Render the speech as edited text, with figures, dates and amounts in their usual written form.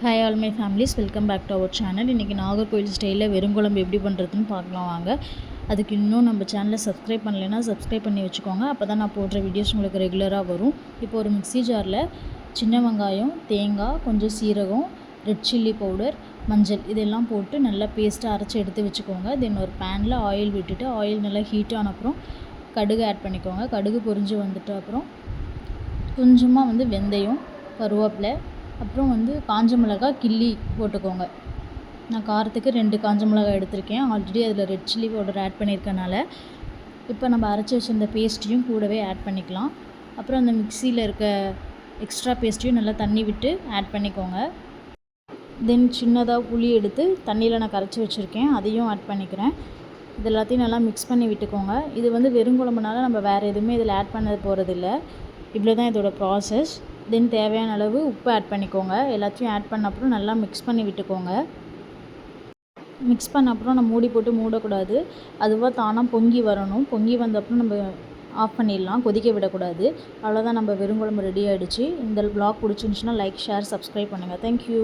Hi all my families, welcome back to our channel. இன்றைக்கி நாகர்கோவில் ஸ்டைலில் வெறுங்குழம்பு எப்படி பண்ணுறதுன்னு பார்க்கலாம் வாங்க. அதுக்கு இன்னும் நம்ம சேனலை சப்ஸ்கிரைப் பண்ணலைன்னா சப்ஸ்கிரைப் பண்ணி வச்சுக்கோங்க. அப்போ தான் நான் போடுற வீடியோஸ் உங்களுக்கு ரெகுலராக வரும். இப்போ ஒரு மிக்ஸி ஜாரில் சின்ன வெங்காயம், தேங்காய், கொஞ்சம் சீரகம், ரெட் சில்லி பவுடர், மஞ்சள் இதெல்லாம் போட்டு நல்லா பேஸ்ட்டாக அரைச்சி எடுத்து வச்சுக்கோங்க. தென் ஒரு பேனில் ஆயில் விட்டுட்டு ஆயில் நல்லா ஹீட் ஆன அப்புறம் கடுகு ஆட் பண்ணிக்கோங்க. கடுகு பொரிஞ்சு வந்துட்டு அப்புறம் கொஞ்சமாக வெந்தயம், கருவேப்பிலை, அப்புறம் காஞ்ச மிளகாய் கிள்ளி போட்டுக்கோங்க. நான் காரத்துக்கு 2 காஞ்ச மிளகாய் எடுத்திருக்கேன். ஆல்ரெடி அதில் ரெட் சில்லி பவுடர் ஆட் பண்ணியிருக்கனால இப்போ நம்ம அரைச்சி வச்சிருந்த பேஸ்ட்டையும் கூடவே ஆட் பண்ணிக்கலாம். அப்புறம் அந்த மிக்சியில் இருக்க எக்ஸ்ட்ரா பேஸ்ட்டையும் நல்லா தண்ணி விட்டு ஆட் பண்ணிக்கோங்க. தென் சின்னதாக புளி எடுத்து தண்ணியில் நான் கரைச்சி வச்சுருக்கேன், அதையும் ஆட் பண்ணிக்கிறேன். இது எல்லாத்தையும் நல்லா மிக்ஸ் பண்ணி விட்டுக்கோங்க. இது வெறுங்குழம்புனால நம்ம வேறு எதுவுமே இதில் ஆட் பண்ண போகிறதில்ல. இவ்வளோ தான் இதோட ப்ராசஸ். தென் தேவையான அளவு உப்பு ஆட் பண்ணிக்கோங்க. எல்லாத்தையும் ஆட் பண்ண அப்புறம் நல்லா மிக்ஸ் பண்ணி விட்டுக்கோங்க. மிக்ஸ் பண்ண அப்புறம் நம்ம மூடி போட்டு மூடக்கூடாது. அதுவாக தானாக பொங்கி வரணும். பொங்கி வந்த அப்புறம் நம்ம ஆஃப் பண்ணிடலாம், கொதிக்க விடக்கூடாது. அவ்வளோதான், நம்ம வெறுங்குழம்பு ரெடி ஆகிடுச்சு. இந்த வ்ளாக் பிடிச்சிருந்துச்சுன்னா லைக், ஷேர், சப்ஸ்கிரைப் பண்ணுங்கள். தேங்க்யூ.